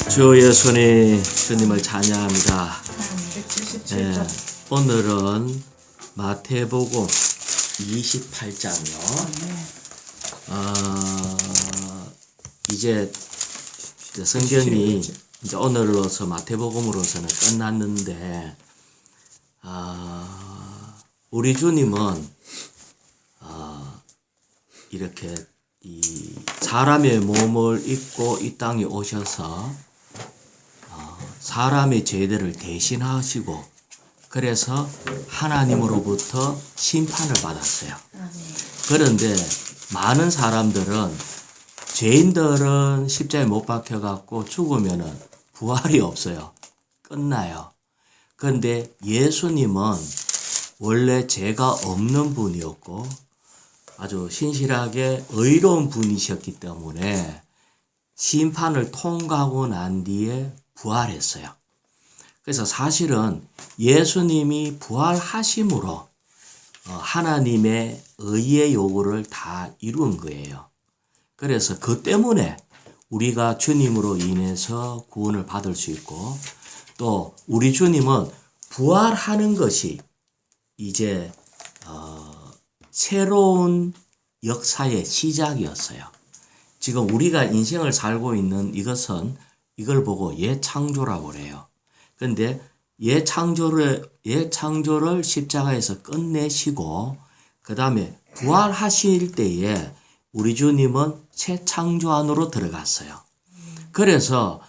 주 예수님 주님을 찬양합니다. 177점. 오늘은 마태복음 28장이요. 이제 성경이 이제 오늘로서 마태복음으로서는 끝났는데 우리 주님은 이렇게 이 사람의 몸을 입고 이 땅에 오셔서 사람의 죄들을 대신하시고 그래서 하나님으로부터 심판을 받았어요. 그런데 많은 사람들은 죄인들은 십자가에 못 박혀갖고 죽으면은 부활이 없어요. 끝나요. 그런데 예수님은 원래 죄가 없는 분이었고 아주 신실하게 의로운 분이셨기 때문에 심판을 통과하고 난 뒤에 부활했어요. 그래서 사실은 예수님이 부활하심으로 하나님의 의의 요구를 다 이룬 거예요. 그래서 그 때문에 우리가 주님으로 인해서 구원을 받을 수 있고 또 우리 주님은 부활하는 것이 이제 새로운 역사의 시작이었어요. 지금 우리가 인생을 살고 있는 이것은 이걸 보고 예창조라고 그래요. 그런데 예창조를 십자가에서 끝내시고 그 다음에 부활하실 때에 우리 주님은 새 창조 안으로 들어갔어요. 그래서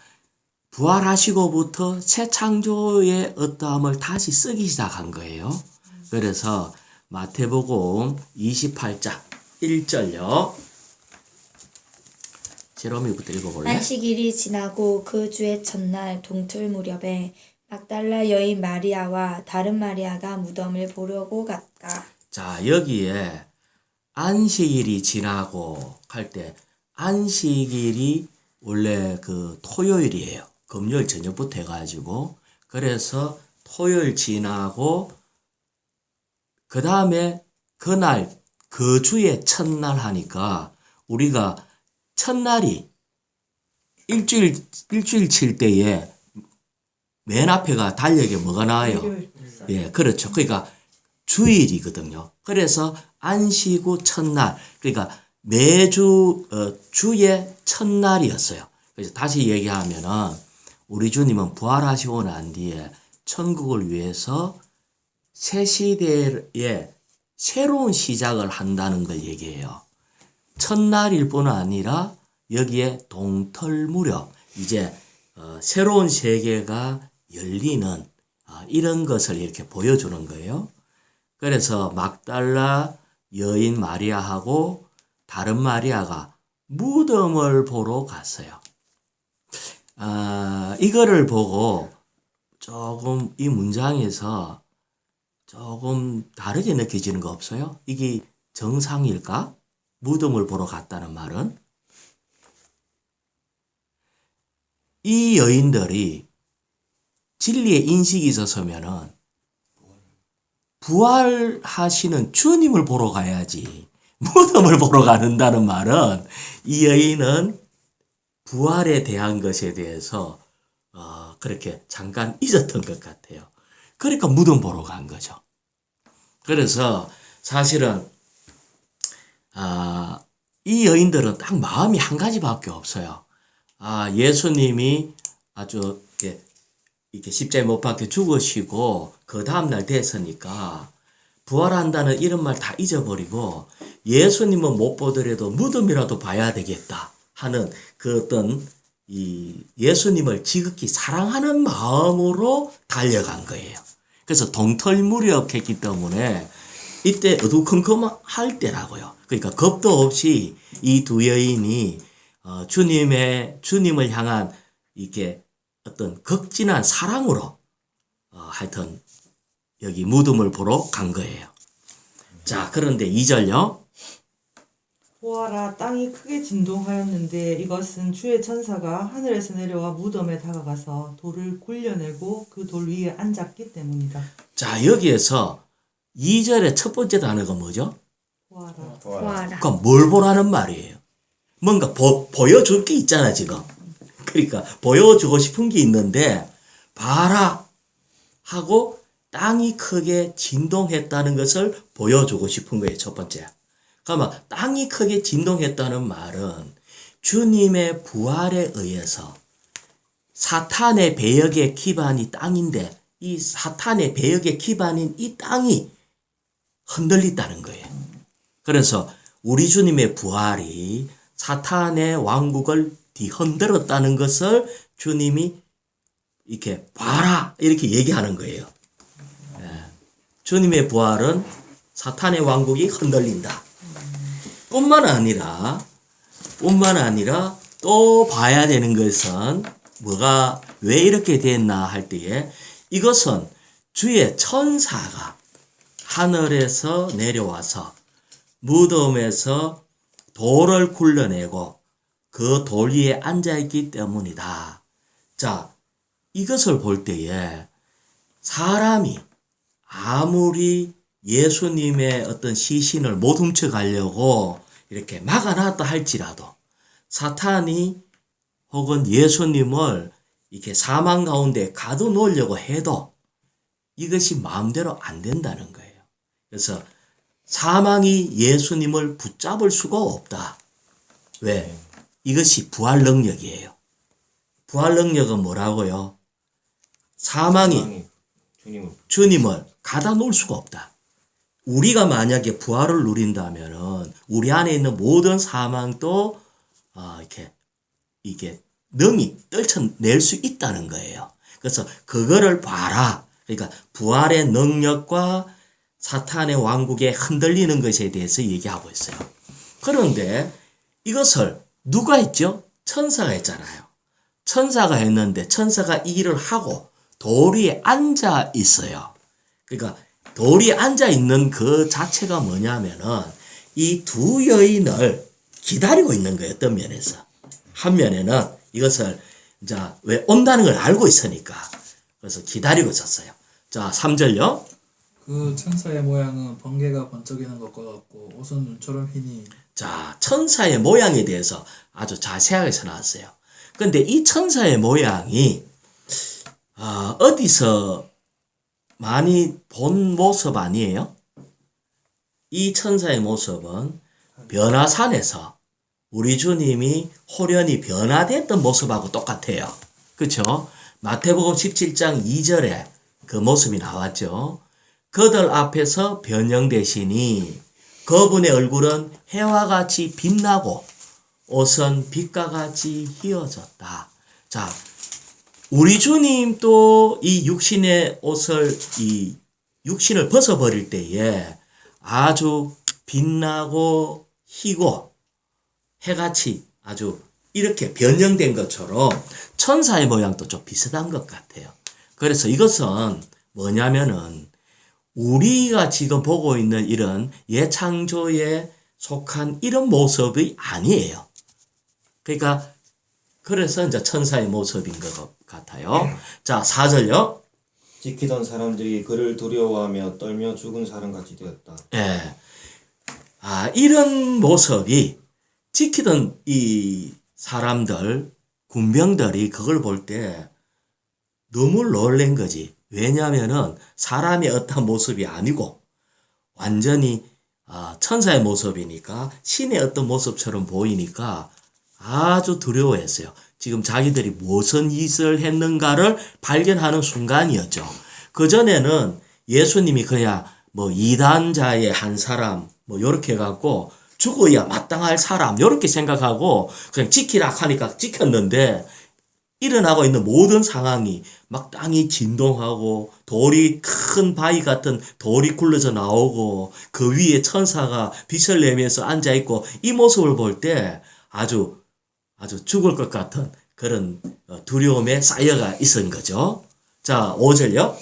부활하시고부터 새 창조의 어떠함을 다시 쓰기 시작한 거예요. 그래서 마태복음 28장 1절요. 제롬이부터 읽어볼래? 안식일이 지나고 그 주의 첫날 동틀 무렵에 막달라 여인 마리아와 다른 마리아가 무덤을 보려고 갔다. 자, 여기에 안식일이 지나고 할 때 안식일이 원래 그 토요일이에요. 금요일 저녁부터 해가지고 그래서 토요일 지나고 그 다음에 그날 그 주의 첫날 하니까 우리가 첫날이 일주일 칠 때에 맨 앞에가 달력에 뭐가 나와요? 예, 그렇죠. 그러니까 주일이거든요. 그래서 안식 후 첫날, 그러니까 매주 주의 첫날이었어요. 그래서 다시 얘기하면은 우리 주님은 부활하시고 난 뒤에 천국을 위해서 새 시대에 새로운 시작을 한다는 걸 얘기해요. 첫날일 뿐 아니라 여기에 동틀 무렵 이제 새로운 세계가 열리는 이런 것을 이렇게 보여주는 거예요. 그래서 막달라 여인 마리아하고 다른 마리아가 무덤을 보러 갔어요. 이거를 보고 조금 이 문장에서 조금 다르게 느껴지는 거 없어요? 이게 정상일까? 무덤을 보러 갔다는 말은? 이 여인들이 진리의 인식이 있었으면은 부활하시는 주님을 보러 가야지. 무덤을 보러 가는다는 말은 이 여인은 부활에 대한 것에 대해서 그렇게 잠깐 잊었던 것 같아요. 그러니까 무덤 보러 간 거죠. 그래서 사실은 이 여인들은 딱 마음이 한 가지밖에 없어요. 예수님이 아주 이렇게 십자가에 못 박혀 죽으시고 그 다음날 됐으니까 부활한다는 이런 말 다 잊어버리고 예수님은 못 보더라도 무덤이라도 봐야 되겠다 하는 그 어떤 이 예수님을 지극히 사랑하는 마음으로 달려간 거예요. 그래서 동틀 무렵했기 때문에 이때 어두컴컴할 때라고요. 그러니까 겁도 없이 이 두 여인이 주님을 향한 이게 어떤 극진한 사랑으로 하여튼 여기 무덤을 보러 간 거예요. 자, 그런데 2절요. 보아라, 땅이 크게 진동하였는데 이것은 주의 천사가 하늘에서 내려와 무덤에 다가가서 돌을 굴려내고 그 돌 위에 앉았기 때문이다. 자, 여기에서 2절의 첫 번째 단어가 뭐죠? 보아라. 보아라. 그러니까 뭘 보라는 말이에요? 뭔가 보여줄 게 있잖아, 지금. 그러니까 보여주고 싶은 게 있는데 봐라 하고 땅이 크게 진동했다는 것을 보여주고 싶은 거예요. 첫 번째. 그러면 땅이 크게 진동했다는 말은 주님의 부활에 의해서 사탄의 배역의 기반이 땅인데 이 사탄의 배역의 기반인 이 땅이 흔들린다는 거예요. 그래서 우리 주님의 부활이 사탄의 왕국을 뒤흔들었다는 것을 주님이 이렇게 봐라 이렇게 얘기하는 거예요. 주님의 부활은 사탄의 왕국이 흔들린다. 뿐만 아니라 또 봐야 되는 것은 뭐가 왜 이렇게 됐나 할 때에 이것은 주의 천사가 하늘에서 내려와서 무덤에서 돌을 굴러내고 그 돌 위에 앉아있기 때문이다. 자, 이것을 볼 때에 사람이 아무리 예수님의 어떤 시신을 못 훔쳐가려고 이렇게 막아놨다 할지라도 사탄이 혹은 예수님을 이렇게 사망 가운데 가둬놓으려고 해도 이것이 마음대로 안 된다는 거예요. 그래서 사망이 예수님을 붙잡을 수가 없다. 왜? 이것이 부활 능력이에요. 부활 능력은 뭐라고요? 사망이 주님을 가다 놓을 수가 없다. 우리가 만약에 부활을 누린다면은 우리 안에 있는 모든 사망도 이게 능히 떨쳐낼 수 있다는 거예요. 그래서 그거를 봐라. 그러니까 부활의 능력과 사탄의 왕국에 흔들리는 것에 대해서 얘기하고 있어요. 그런데 이것을 누가 했죠? 천사가 했잖아요. 천사가 했는데 천사가 이 일을 하고 돌 위에 앉아 있어요. 그러니까 돌 위에 앉아 있는 그 자체가 뭐냐면은 이 두 여인을 기다리고 있는 거예요. 어떤 면에서. 한 면에는 이것을 이제 왜 온다는 걸 알고 있으니까 그래서 기다리고 있었어요. 자, 3절요. 그 천사의 모양은 번개가 번쩍이는 것과 같고 옷은 눈처럼 휘니. 자, 천사의 모양에 대해서 아주 자세하게 써놨어요. 근데 이 천사의 모양이 어디서 많이 본 모습 아니에요? 이 천사의 모습은 변화산에서 우리 주님이 호련히 변화됐던 모습하고 똑같아요. 그렇죠? 마태복음 17장 2절에 그 모습이 나왔죠. 그들 앞에서 변형되시니 그분의 얼굴은 해와 같이 빛나고 옷은 빛과 같이 휘어졌다. 자, 우리 주님도 이 육신의 옷을 이 육신을 벗어버릴 때에 아주 빛나고 희고 해같이 아주 이렇게 변형된 것처럼 천사의 모양도 좀 비슷한 것 같아요. 그래서 이것은 뭐냐면은 우리가 지금 보고 있는 이런 예창조에 속한 이런 모습이 아니에요. 그러니까 그래서 이제 천사의 모습인 것 같아요. 자, 4절요. 지키던 사람들이 그를 두려워하며 떨며 죽은 사람같이 되었다. 예. 이런 모습이 지키던 이 사람들, 군병들이 그걸 볼 때 너무 놀란 거지. 왜냐하면은 사람의 어떤 모습이 아니고 완전히 천사의 모습이니까 신의 어떤 모습처럼 보이니까 아주 두려워했어요. 지금 자기들이 무슨 짓을 했는가를 발견하는 순간이었죠. 그전에는 예수님이 그냥 뭐 이단자의 한 사람 뭐 요렇게 해갖고 죽어야 마땅할 사람 요렇게 생각하고 그냥 지키라 하니까 지켰는데 일어나고 있는 모든 상황이 막 땅이 진동하고 돌이 큰 바위 같은 돌이 굴러져 나오고 그 위에 천사가 빛을 내면서 앉아있고 이 모습을 볼 때 아주 죽을 것 같은 그런 두려움에 쌓여가 있은 거죠. 자, 5절요.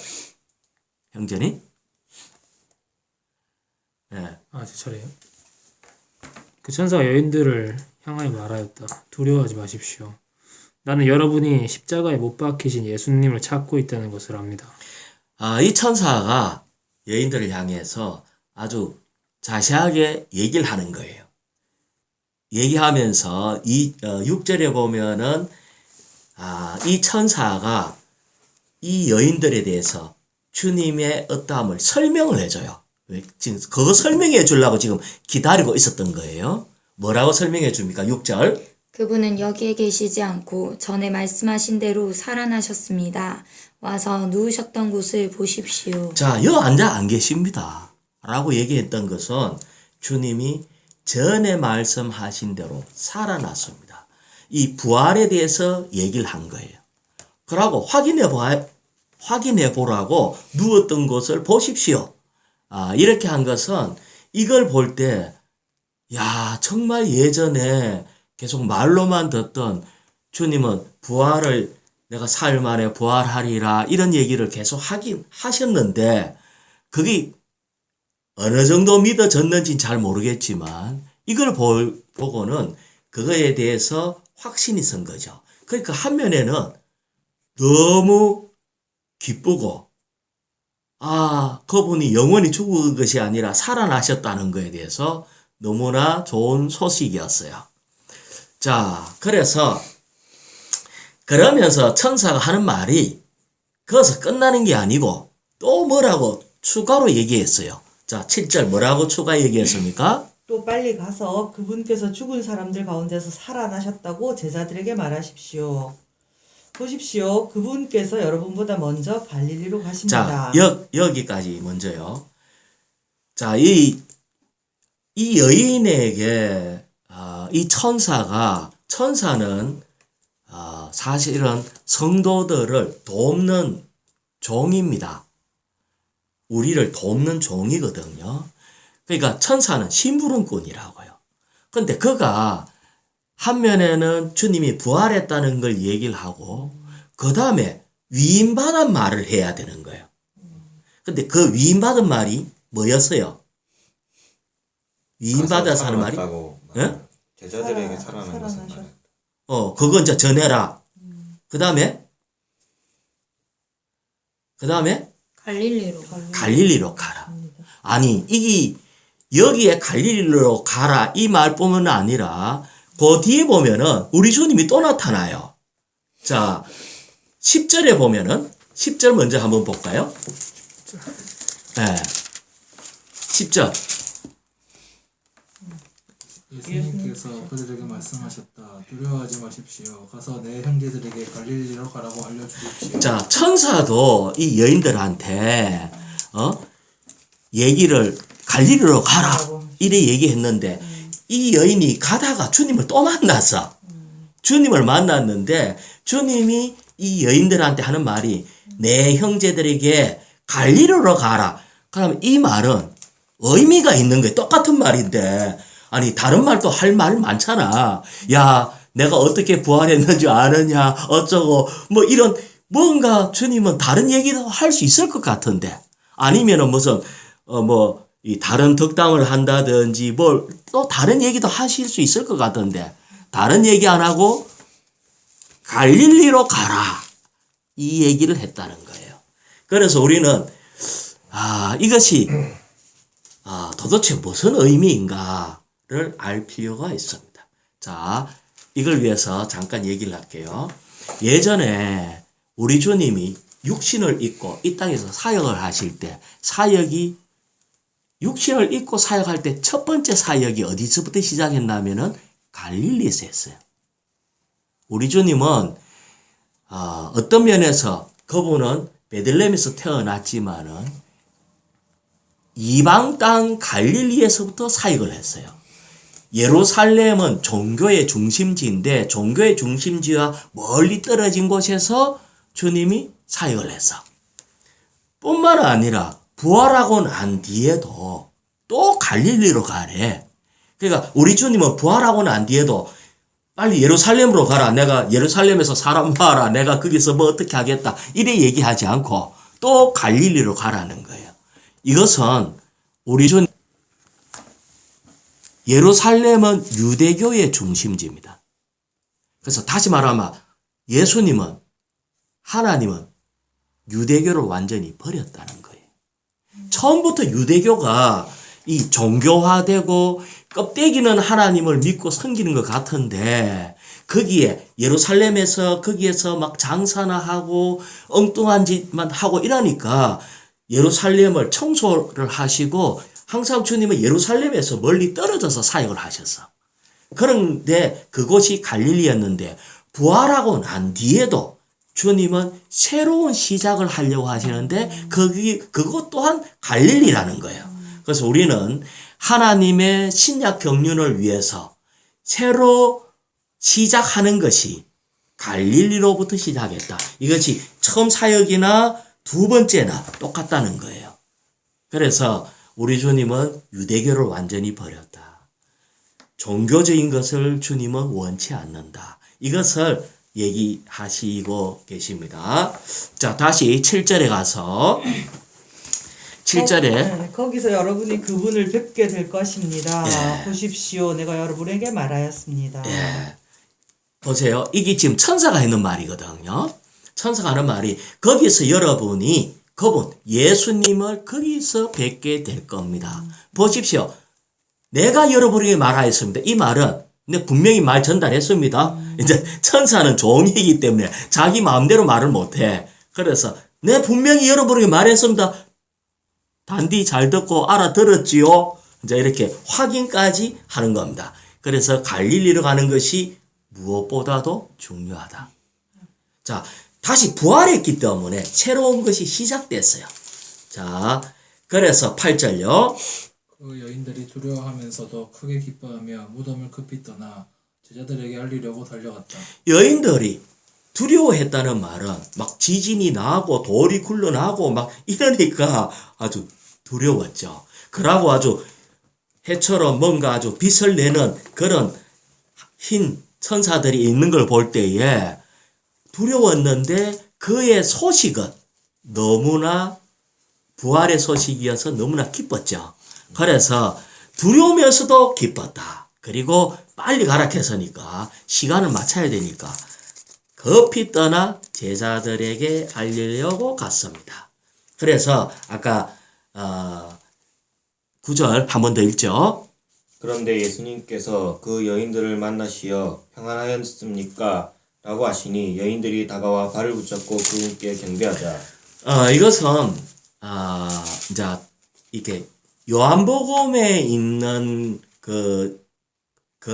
형제님. 네. 제 차례요. 그 천사가 여인들을 향하여 말하였다. 두려워하지 마십시오. 나는 여러분이 십자가에 못 박히신 예수님을 찾고 있다는 것을 압니다. 이 천사가 여인들을 향해서 아주 자세하게 얘기를 하는 거예요. 얘기하면서 이 6절에 보면은 이 천사가 이 여인들에 대해서 주님의 어떠함을 설명을 해줘요. 지금 그거 설명해 주려고 지금 기다리고 있었던 거예요. 뭐라고 설명해 줍니까? 6절. 그분은 여기에 계시지 않고 전에 말씀하신 대로 살아나셨습니다. 와서 누우셨던 곳을 보십시오. 자, 여 앉아 안 계십니다. 라고 얘기했던 것은 주님이 전에 말씀하신 대로 살아났습니다. 이 부활에 대해서 얘기를 한 거예요. 그러고 확인해 보라고 누웠던 곳을 보십시오. 이렇게 한 것은 이걸 볼 때, 야, 정말 예전에 계속 말로만 듣던 주님은 부활을 내가 사흘 만에 부활하리라 이런 얘기를 계속 하셨는데 그게 어느 정도 믿어졌는지는 잘 모르겠지만 이걸 보고는 그거에 대해서 확신이 선 거죠. 그러니까 한면에는 너무 기쁘고 그분이 영원히 죽은 것이 아니라 살아나셨다는 것에 대해서 너무나 좋은 소식이었어요. 자, 그러면서 천사가 하는 말이 거기서 끝나는 게 아니고 또 뭐라고 추가로 얘기했어요. 자, 7절 뭐라고 추가 얘기했습니까? 또 빨리 가서 그분께서 죽은 사람들 가운데서 살아나셨다고 제자들에게 말하십시오. 보십시오. 그분께서 여러분보다 먼저 갈릴리로 가십니다. 자, 여기까지 먼저요. 자, 이 여인에게 이 천사는 사실은 성도들을 돕는 종입니다. 우리를 돕는 종이거든요. 그러니까 천사는 심부름꾼이라고요. 근데 그가 한면에는 주님이 부활했다는 걸 얘기를 하고 그 다음에 위임받은 말을 해야 되는 거예요. 근데 그 위임받은 말이 뭐였어요? 위임받아서 하는 말이? 예? 제자들에게 살아난 것을 말해. 그건 이제 전해라. 그 다음에 갈릴리로 가라. 아니, 이게 여기에 갈릴리로 가라 이 말뿐만 아니라 그 뒤에 보면은 우리 주님이 또 나타나요. 자, 10절에 보면은 10절 먼저 한번 볼까요? 네. 10절. 예수님께서 그들에게 말씀하셨다. 두려워하지 마십시오. 가서 내 형제들에게 갈릴리로 가라고 알려주십시오. 자, 천사도 이 여인들한테 얘기를 갈릴리로 가라 이래 얘기했는데 이 여인이 가다가 주님을 또 만났어. 주님을 만났는데 주님이 이 여인들한테 하는 말이 내 형제들에게 갈릴리로 가라. 그럼 이 말은 의미가 있는 거예요. 똑같은 말인데 아니 다른 말도 할 말 많잖아. 야, 내가 어떻게 부활했는지 아느냐 어쩌고 뭐 이런 뭔가 주님은 다른 얘기도 할 수 있을 것 같은데 아니면은 무슨 이 다른 덕담을 한다든지 뭘 또 다른 얘기도 하실 수 있을 것 같은데 다른 얘기 안 하고 갈릴리로 가라 이 얘기를 했다는 거예요. 그래서 우리는 이것이 도대체 무슨 의미인가를 알 필요가 있습니다. 자, 이걸 위해서 잠깐 얘기를 할게요. 예전에 우리 주님이 육신을 입고 이 땅에서 사역을 하실 때 육신을 입고 사역할 때 첫 번째 사역이 어디서부터 시작했냐면은 갈릴리에서 했어요. 우리 주님은 어떤 면에서 그분은 베들레헴에서 태어났지만은 이방 땅 갈릴리에서부터 사역을 했어요. 예루살렘은 종교의 중심지인데 종교의 중심지와 멀리 떨어진 곳에서 주님이 사역을 했어. 뿐만 아니라 부활하고 난 뒤에도 또 갈릴리로 가래. 그러니까 우리 주님은 부활하고 난 뒤에도 빨리 예루살렘으로 가라. 내가 예루살렘에서 사람 모아라. 내가 거기서 뭐 어떻게 하겠다. 이래 얘기하지 않고 또 갈릴리로 가라는 거예요. 이것은 우리 주님 예루살렘은 유대교의 중심지입니다. 그래서 다시 말하면 예수님은 하나님은 유대교를 완전히 버렸다는 거예요. 처음부터 유대교가 이 종교화되고 껍데기는 하나님을 믿고 섬기는 것 같은데 거기에 예루살렘에서 거기에서 막 장사나 하고 엉뚱한 짓만 하고 이러니까 예루살렘을 청소를 하시고 항상 주님은 예루살렘에서 멀리 떨어져서 사역을 하셨어. 그런데 그곳이 갈릴리였는데 부활하고 난 뒤에도 주님은 새로운 시작을 하려고 하시는데 그것 또한 갈릴리라는 거예요. 그래서 우리는 하나님의 신약 경륜을 위해서 새로 시작하는 것이 갈릴리로부터 시작했다. 이것이 처음 사역이나 두 번째나 똑같다는 거예요. 그래서 우리 주님은 유대교를 완전히 버렸다. 종교적인 것을 주님은 원치 않는다. 이것을 얘기하시고 계십니다. 자, 다시 7절에 가서 7절에 거기서 여러분이 그분을 뵙게 될 것입니다. 예. 보십시오. 내가 여러분에게 말하였습니다. 예. 보세요. 이게 지금 천사가 했는 말이거든요. 천사가 하는 말이 거기서 여러분이 그분 예수님을 거기서 뵙게 될 겁니다. 보십시오. 내가 여러분에게 말하였습니다. 이 말은 근데 분명히 말 전달했습니다. 이제 천사는 종이기 때문에 자기 마음대로 말을 못해. 그래서 내 분명히 여러분에게 말했습니다. 단디 잘 듣고 알아들었지요? 이제 이렇게 확인까지 하는 겁니다. 그래서 갈릴리로 가는 것이 무엇보다도 중요하다. 자, 다시 부활했기 때문에 새로운 것이 시작됐어요. 자, 그래서 8절요. 그 여인들이 두려워하면서도 크게 기뻐하며 무덤을 급히 떠나 제자들에게 알리려고 달려갔다. 여인들이 두려워했다는 말은 막 지진이 나고 돌이 굴러나고 막 이러니까 아주 두려웠죠. 그러고 아주 해처럼 뭔가 아주 빛을 내는 그런 흰 천사들이 있는 걸 볼 때에 두려웠는데 그의 소식은 너무나 부활의 소식이어서 너무나 기뻤죠. 그래서 두려우면서도 기뻤다. 그리고 빨리 가라 했으니까 시간을 맞춰야 되니까 급히 떠나 제자들에게 알리려고 갔습니다. 그래서 아까 9절 한 번 더 읽죠. 그런데 예수님께서 그 여인들을 만나시어 평안하였습니까? 라고 하시니 여인들이 다가와 발을 붙잡고 그분께 경배하자. 이것은 이제 이게 요한복음에 있는 그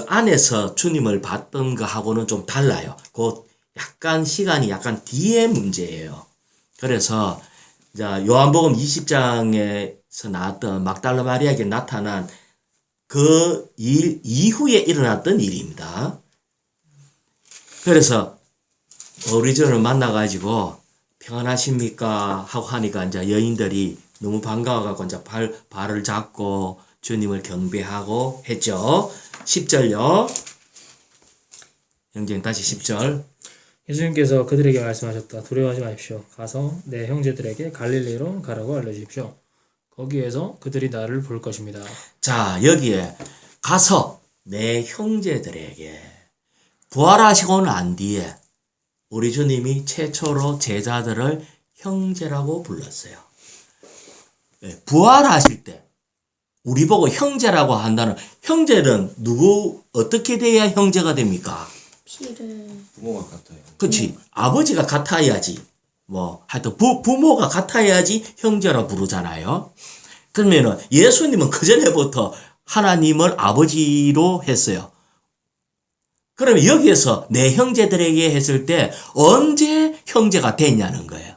안에서 주님을 봤던 거하고는 좀 달라요. 그 약간 시간이 약간 뒤의 문제예요. 그래서 이제 요한복음 20장에서 나왔던 막달라 마리아에게 나타난 그 일 이후에 일어났던 일입니다. 그래서 우리 저를 만나가지고 평안하십니까? 하고 하니까 이제 여인들이 너무 반가워가지고 이제 발을 잡고 주님을 경배하고 했죠. 10절요. 형제님 다시 10절. 예수님께서 그들에게 말씀하셨다. 두려워하지 마십시오. 가서 내 형제들에게 갈릴리로 가라고 알려주십시오. 거기에서 그들이 나를 볼 것입니다. 자, 여기에 가서 내 형제들에게 부활하시고 난 뒤에 우리 주님이 최초로 제자들을 형제라고 불렀어요. 부활하실 때 우리 보고 형제라고 한다는 형제는 누구 어떻게 돼야 형제가 됩니까? 피를 부모가 같아요. 그렇지. 아버지가 같아야지. 뭐 하여튼 부모가 같아야지 형제라 부르잖아요. 그러면은 예수님은 그전에부터 하나님을 아버지로 했어요. 그러면 여기에서 내 형제들에게 했을 때 언제 형제가 됐냐는 거예요.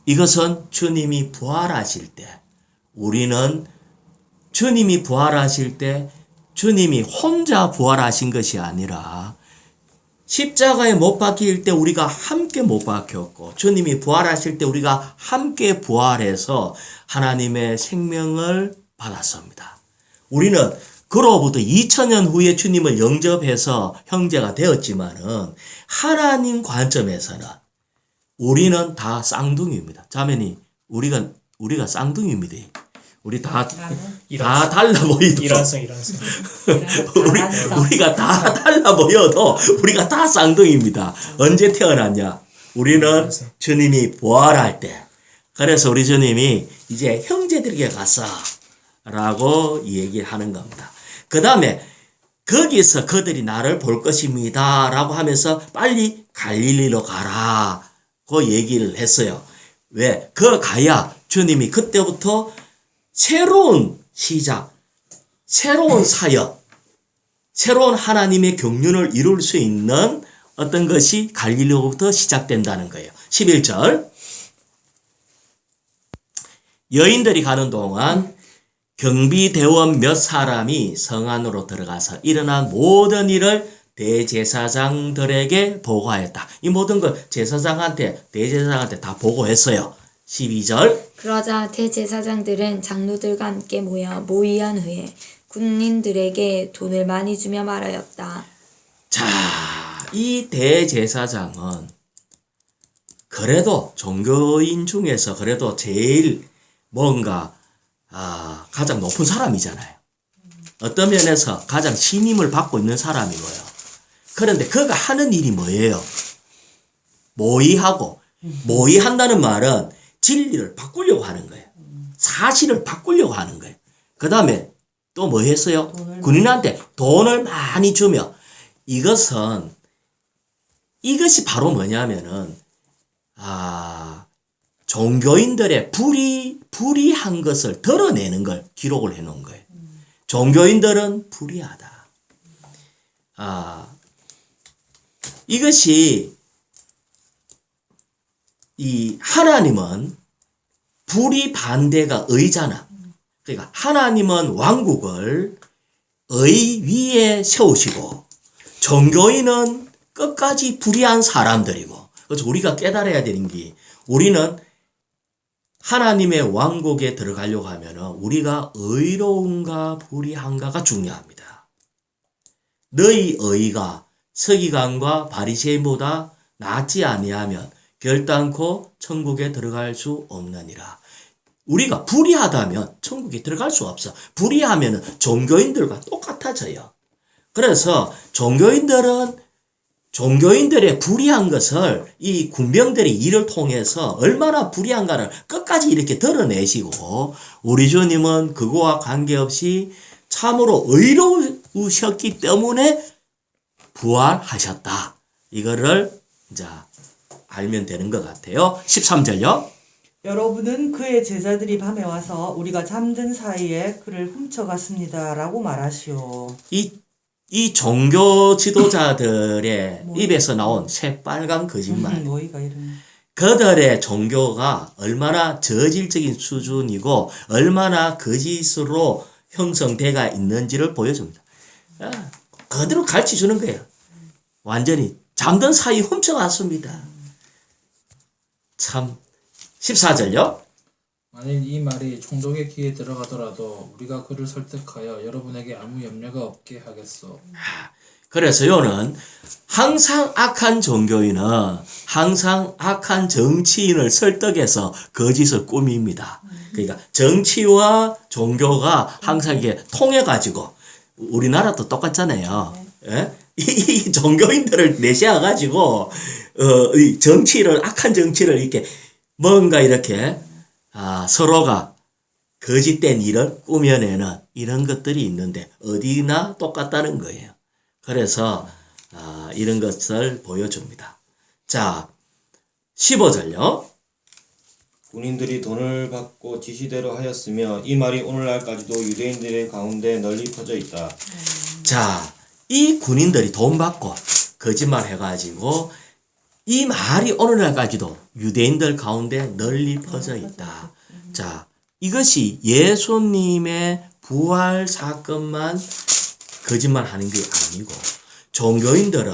이것은 주님이 부활하실 때 우리는 주님이 부활하실 때 주님이 혼자 부활하신 것이 아니라 십자가에 못 박힐 때 우리가 함께 못 박혔고 주님이 부활하실 때 우리가 함께 부활해서 하나님의 생명을 받았습니다. 우리는 그로부터 2000년 후에 주님을 영접해서 형제가 되었지만은 하나님 관점에서는 우리는 다 쌍둥이입니다. 자매니 우리가 쌍둥이입니다. 우리 다 달라 보이도 일환성. 우리가 다 달라 보여도 우리가 다 쌍둥이입니다. 언제 태어났냐? 우리는 주님이 부활할 때. 그래서 우리 주님이 이제 형제들에게 가서 라고 얘기하는 겁니다. 그 다음에 거기서 그들이 나를 볼 것입니다. 라고 하면서 빨리 갈릴리로 가라고 얘기를 했어요. 왜? 그 가야 주님이 그때부터 새로운 시작, 새로운 사역, 새로운 하나님의 경륜을 이룰 수 있는 어떤 것이 갈릴리로부터 시작된다는 거예요. 11절. 여인들이 가는 동안 경비대원 몇 사람이 성 안으로 들어가서 일어난 모든 일을 대제사장들에게 보고하였다. 이 모든 걸 대제사장한테 다 보고했어요. 12절. 그러자 대제사장들은 장로들과 함께 모의한 후에 군인들에게 돈을 많이 주며 말하였다. 자, 이 대제사장은 그래도 종교인 중에서 그래도 제일 뭔가 가장 높은 사람이잖아요. 어떤 면에서 가장 신임을 받고 있는 사람이고요. 그런데 그가 하는 일이 뭐예요? 모의한다는 말은 진리를 바꾸려고 하는 거예요. 사실을 바꾸려고 하는 거예요. 그 다음에 또 뭐 했어요? 군인한테 돈을 많이 주며, 이것이 바로 뭐냐면은 종교인들의 불의한 것을 드러내는 걸 기록을 해놓은 거예요. 종교인들은 불의하다. 이것이 이 하나님은 불의 반대가 의잖아. 그러니까 하나님은 왕국을 의 위에 세우시고 종교인은 끝까지 불의한 사람들이고, 그래서 우리가 깨달아야 되는 게, 우리는 하나님의 왕국에 들어가려고 하면 우리가 의로운가 불의한가가 중요합니다. 너희 의가 서기관과 바리새인보다 낫지 아니하면 결단코 천국에 들어갈 수 없느니라. 우리가 불의하다면 천국에 들어갈 수 없어. 불의하면 종교인들과 똑같아져요. 그래서 종교인들의 불의한 것을 이 군병들의 일을 통해서 얼마나 불의한가를 끝까지 이렇게 드러내시고, 우리 주님은 그거와 관계없이 참으로 의로우셨기 때문에 부활하셨다. 이거를 이제 알면 되는 것 같아요. 13절요. 여러분은 그의 제자들이 밤에 와서 우리가 잠든 사이에 그를 훔쳐갔습니다. 라고 말하시오. 이 종교 지도자들의 입에서 나온 새빨간 거짓말. 뭐이가 이런. 그들의 종교가 얼마나 저질적인 수준이고 얼마나 거짓으로 형성되어 있는지를 보여줍니다. 그대로 가르쳐 주는 거예요. 완전히 잠든 사이 훔쳐갔습니다. 참. 14절요. 만일 이 말이 총독의 귀에 들어가더라도 우리가 그를 설득하여 여러분에게 아무 염려가 없게 하겠소. 그래서요는 항상 악한 종교인은 항상 악한 정치인을 설득해서 거짓을 꾸밉니다. 그러니까 정치와 종교가 항상 이게 통해가지고, 우리나라도 똑같잖아요. 예? 이 종교인들을 내세워가지고 이 정치를, 악한 정치를 이렇게 뭔가 이렇게 서로가 거짓된 일을 꾸며내는 이런 것들이 있는데 어디나 똑같다는 거예요. 그래서 이런 것을 보여줍니다. 자, 15절요. 군인들이 돈을 받고 지시대로 하였으며 이 말이 오늘날까지도 유대인들의 가운데 널리 퍼져 있다. 자, 이 군인들이 돈 받고 거짓말 해가지고 이 말이 오늘날까지도 유대인들 가운데 널리 퍼져 있다. 자, 이것이 예수님의 부활 사건만 거짓말 하는 게 아니고, 종교인들은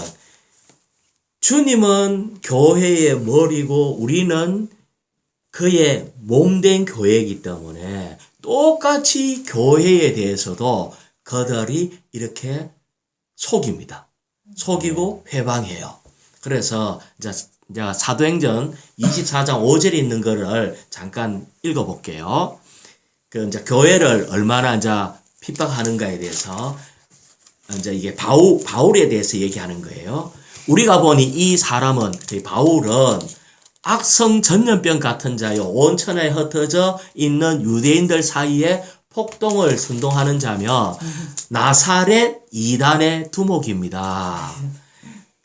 주님은 교회의 머리고 우리는 그의 몸된 교회이기 때문에 똑같이 교회에 대해서도 그들이 이렇게 속입니다. 속이고 회방해요. 그래서 이제 사도행전 24장 5절에 있는 거를 잠깐 읽어볼게요. 이제 교회를 얼마나 이제 핍박하는가에 대해서 이제 이게 바울에 대해서 얘기하는 거예요. 우리가 보니 이 사람은, 바울은 악성 전염병 같은 자요, 온 천하에 흩어져 있는 유대인들 사이에 폭동을 선동하는 자면 나사렛 이단의 두목입니다.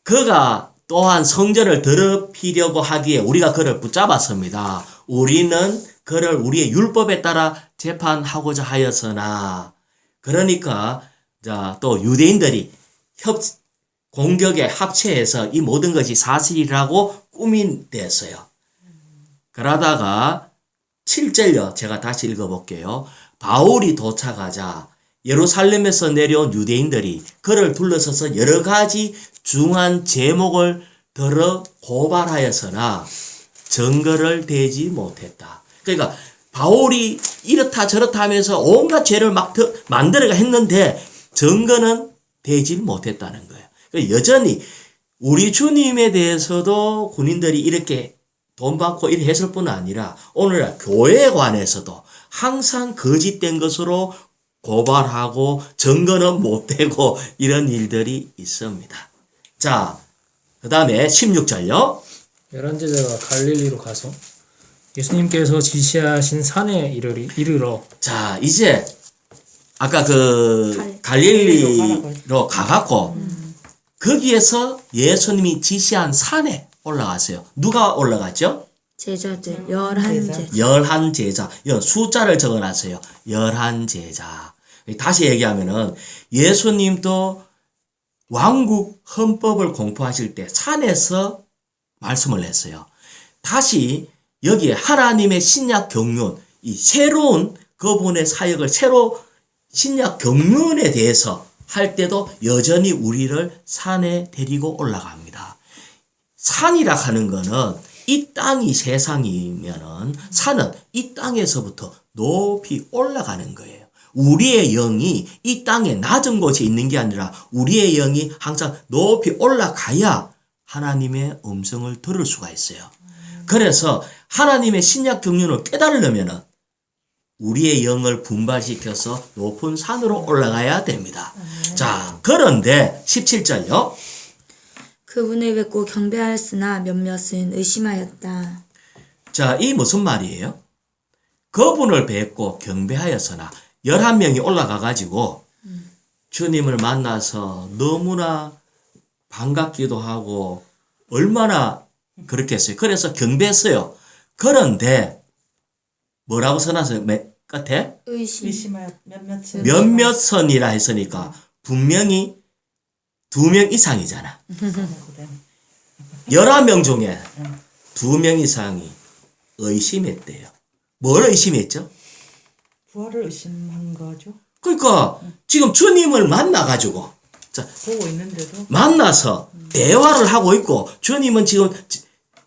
그가 또한 성전을 더럽히려고 하기에 우리가 그를 붙잡았습니다. 우리는 그를 우리의 율법에 따라 재판하고자 하였으나, 그러니까 또 유대인들이 공격에 합체해서 이 모든 것이 사실이라고 꾸민댔어요. 그러다가 7절요. 제가 다시 읽어볼게요. 바울이 도착하자 예루살렘에서 내려온 유대인들이 그를 둘러서서 여러 가지 중한 제목을 들어 고발하였으나 증거를 대지 못했다. 그러니까 바울이 이렇다 저렇다 하면서 온갖 죄를 막 만들어가 했는데 증거는 대지 못했다는 거예요. 그러니까 여전히 우리 주님에 대해서도 군인들이 이렇게 돈 받고 이렇게 했을 뿐 아니라 오늘날 교회에 관해서도 항상 거짓된 것으로 고발하고 증거는 못 대고 이런 일들이 있습니다. 자, 그 다음에 16절요. 11제자가 갈릴리로 가서 예수님께서 지시하신 산에 이르러 자, 이제 아까 그 갈릴리로 가갖고 거기에서 예수님이 지시한 산에 올라갔어요. 누가 올라갔죠? 제자들 11제자. 11제자. 숫자를 적어놨어요. 11제자. 다시 얘기하면은 예수님도 왕국 헌법을 공포하실 때 산에서 말씀을 했어요. 다시 여기에 하나님의 신약 경륜, 이 새로운 그분의 사역을 새로 신약 경륜에 대해서 할 때도 여전히 우리를 산에 데리고 올라갑니다. 산이라 하는 거는 이 땅이 세상이면은 산은 이 땅에서부터 높이 올라가는 거예요. 우리의 영이 이 땅의 낮은 곳에 있는 게 아니라 우리의 영이 항상 높이 올라가야 하나님의 음성을 들을 수가 있어요. 그래서 하나님의 신약 경륜을 깨달으려면은 우리의 영을 분발시켜서 높은 산으로 올라가야 됩니다. 자, 그런데 17절요. 그분을 뵙고 경배하였으나 몇몇은 의심하였다. 자, 이 무슨 말이에요? 그분을 뵙고 경배하였으나 11명이 올라가가지고 주님을 만나서 너무나 반갑기도 하고 얼마나 그렇게 했어요. 그래서 경배했어요. 그런데 뭐라고 써놨어요? 맨 끝에? 의심. 몇몇 선이라 했으니까 분명히 2명 이상이잖아. 11명 중에 2명 이상이 의심했대요. 뭘 의심했죠? 부활을 의심한 거죠. 그러니까 지금 주님을 만나가지고 자, 보고 있는데도 만나서 대화를 하고 있고 주님은 지금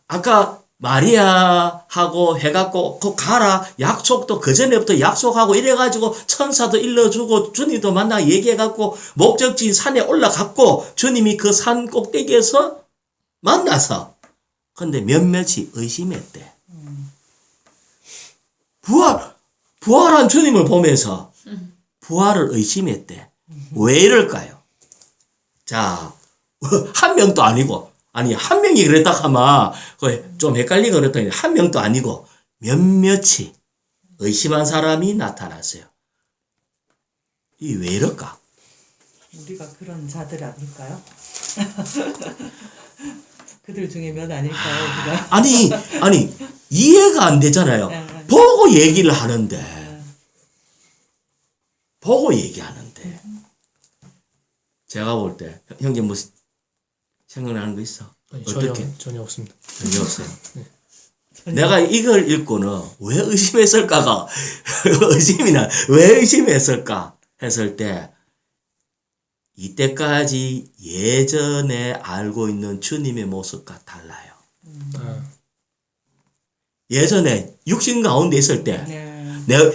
아까 마리아하고 해갖고 그 가라 약속도 그전에부터 약속하고 이래가지고 천사도 일러주고 주님도 만나 얘기해갖고 목적지 산에 올라갔고 주님이 그 산 꼭대기에서 만나서 근데 몇몇이 의심했대. 부활한 주님을 보면서 부활을 의심했대. 왜 이럴까요? 자, 한 명도 아니고 아니 한 명이 그랬다 하면 좀 헷갈리고 그랬더니 한 명도 아니고 몇몇이 의심한 사람이 나타났어요. 이 왜 이럴까? 우리가 그런 자들 아닐까요? 그들 중에 몇 아닐까요? 우리가? 아니 이해가 안 되잖아요. 보고 얘기를 하는데 보고 얘기하는데 제가 볼 때 형제 뭐 생각나는 거 있어? 아니, 어떻게? 전혀 없습니다. 전혀 없어요. 내가 이걸 읽고는 왜 의심했을까가 의심이나 왜 의심했을까 했을 때 이때까지 예전에 알고 있는 주님의 모습과 달라요. 예전에 육신 가운데 있을 때 내가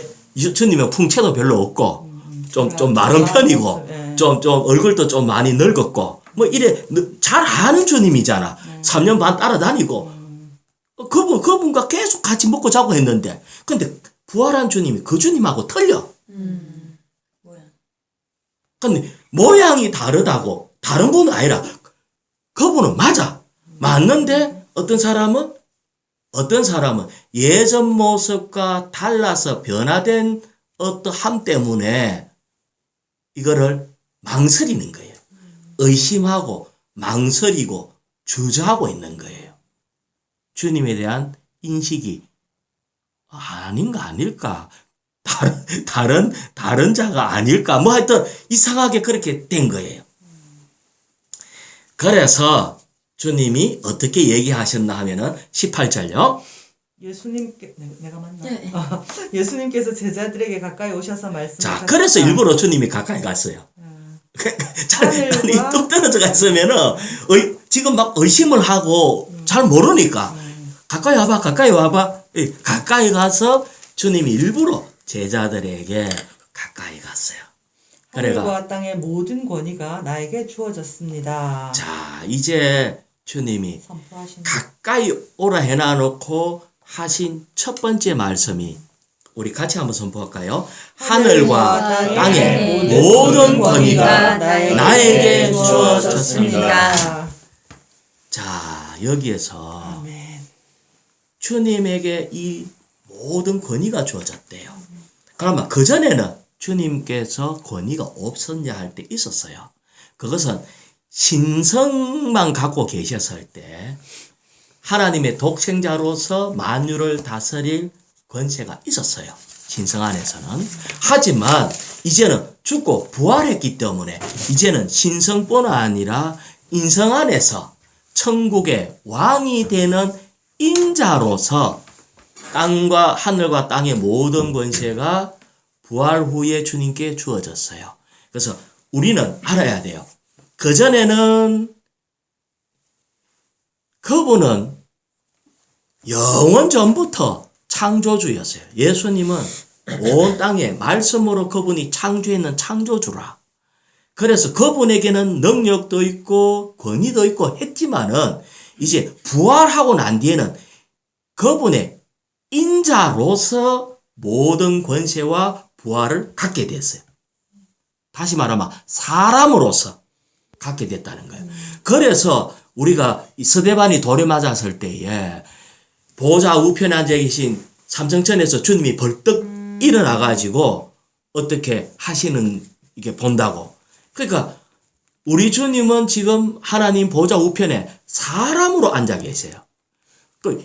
주님의 풍채도 별로 없고 좀 마른 편이고 좀 얼굴도 좀 많이 늙었고 뭐 이래 잘 아는 주님이잖아. 3년 반 따라다니고 그분과 계속 같이 먹고 자고 했는데 근데 부활한 주님이 그 주님하고 틀려. 근데 모양이 다르다고 다른 분은 아니라 그분은 맞는데 어떤 사람은 예전 모습과 달라서 변화된 어떠함 때문에 이거를 망설이는 거예요. 의심하고 망설이고 주저하고 있는 거예요. 주님에 대한 인식이 아닌가 아닐까, 다른 자가 아닐까, 뭐 하여튼 이상하게 그렇게 된 거예요. 그래서 주님이 어떻게 얘기하셨나 하면은 18절요. 내가 맞나? 네. 예수님께서 제자들에게 가까이 오셔서 자, 말씀하셨다. 그래서 일부러 주님이 가까이 갔어요. 아니, 뚝 떨어져 갔으면은, 지금 막 의심을 하고 잘 모르니까, 가까이 와봐. 가까이 가서 주님이 일부러 제자들에게 가까이 갔어요. 그래가, 하늘과 땅의 모든 권위가 나에게 주어졌습니다. 자, 이제 주님이 선포하신 가까이 오라 해놔놓고 하신 첫 번째 말씀이, 우리 같이 한번 선포할까요? 하늘과 땅의 모든 권위가 나에게 주어졌습니다. 자, 여기에서 아멘. 주님에게 이 모든 권위가 주어졌대요. 그러면 그전에는 주님께서 권위가 없었냐 할 때 있었어요. 그것은 신성만 갖고 계셨을 때 하나님의 독생자로서 만유를 다스릴 권세가 있었어요. 신성 안에서는. 하지만 이제는 죽고 부활했기 때문에 이제는 신성뿐 아니라 인성 안에서 천국의 왕이 되는 인자로서 땅과 하늘과 땅의 모든 권세가 부활 후에 주님께 주어졌어요. 그래서 우리는 알아야 돼요. 그전에는 그분은 영원 전부터 창조주였어요. 예수님은 온 땅에 말씀으로 그분이 창조했는 창조주라. 그래서 그분에게는 능력도 있고 권위도 있고 했지만은 이제 부활하고 난 뒤에는 그분의 인자로서 모든 권세와 부활을 갖게 됐어요. 다시 말하면 사람으로서 갖게 됐다는 거예요. 그래서 우리가 스데반이 돌에 맞았을 때에 보좌 우편에 앉아 계신 삼성천에서 주님이 벌떡 일어나 가지고 어떻게 하시는 이게 본다고. 그러니까 우리 주님은 지금 하나님 보좌 우편에 사람으로 앉아 계세요.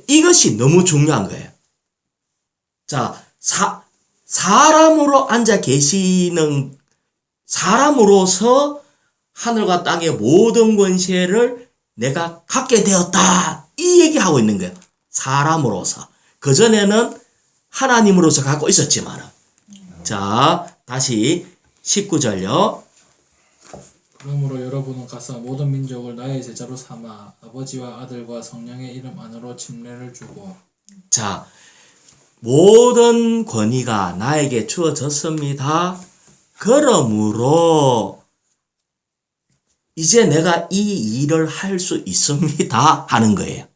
이것이 너무 중요한 거예요. 자, 사람으로 앉아 계시는 사람으로서 하늘과 땅의 모든 권세를 내가 갖게 되었다. 이 얘기하고 있는 거예요. 사람으로서. 그전에는 하나님으로서 갖고 있었지만. 자, 다시 19절요. 그러므로 여러분은 가서 모든 민족을 나의 제자로 삼아 아버지와 아들과 성령의 이름 안으로 침례를 주고. 자, 모든 권위가 나에게 주어졌습니다. 그러므로 이제 내가 이 일을 할 수 있습니다 하는 거예요.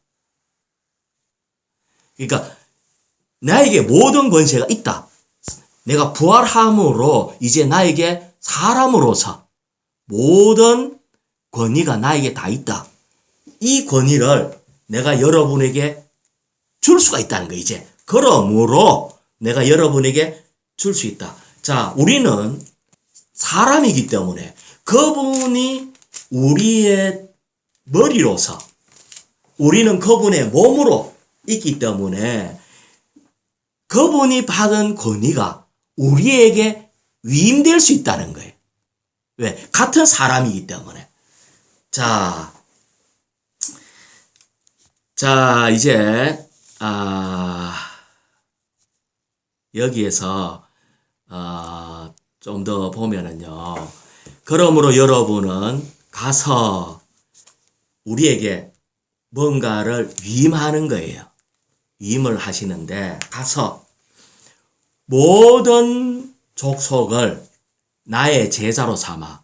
그러니까 나에게 모든 권세가 있다. 내가 부활함으로 이제 나에게 사람으로서 모든 권위가 나에게 다 있다. 이 권위를 내가 여러분에게 줄 수가 있다는 거예요. 이제 그러므로 내가 여러분에게 줄 수 있다. 자, 우리는 사람이기 때문에 그분이 우리의 머리로서 우리는 그분의 몸으로 있기 때문에 그분이 받은 권위가 우리에게 위임될 수 있다는 거예요. 왜? 같은 사람이기 때문에. 자, 이제 여기에서 좀 더 보면은요. 그러므로 여러분은 가서 우리에게 뭔가를 위임하는 거예요. 위임을 하시는데 가서 모든 족속을 나의 제자로 삼아.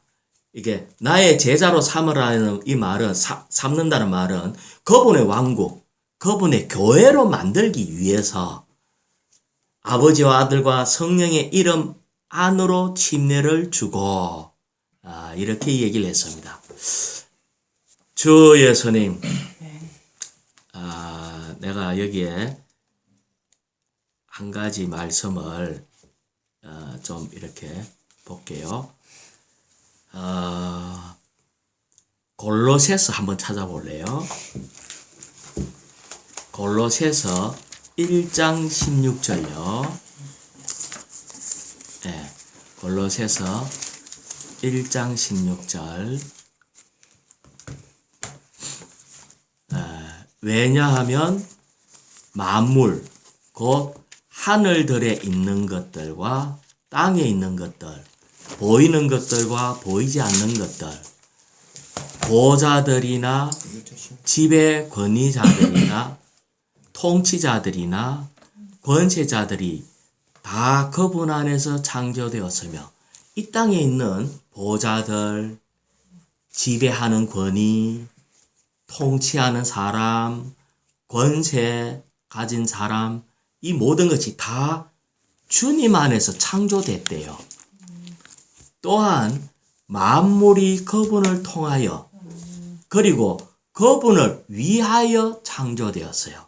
이게 나의 제자로 삼으라는 이 말은 삼는다는 말은 그분의 왕국, 그분의 교회로 만들기 위해서 아버지와 아들과 성령의 이름 안으로 침례를 주고 이렇게 얘기를 했습니다. 주 예수님, 내가 여기에 한 가지 말씀을 좀 이렇게 볼게요. 골로새서 한번 찾아볼래요? 골로새서 1장 16절요. 네, 골로새서 1장 16절. 왜냐하면 만물 곧 하늘들에 있는 것들과 땅에 있는 것들, 보이는 것들과 보이지 않는 것들, 보좌들이나 지배 권위자들이나 통치자들이나 권세자들이 다 그분 안에서 창조되었으며 이 땅에 있는 보좌들, 지배하는 권위, 통치하는 사람, 권세 가진 사람, 이 모든 것이 다 주님 안에서 창조됐대요. 또한 만물이 그분을 통하여 그리고 그분을 위하여 창조되었어요.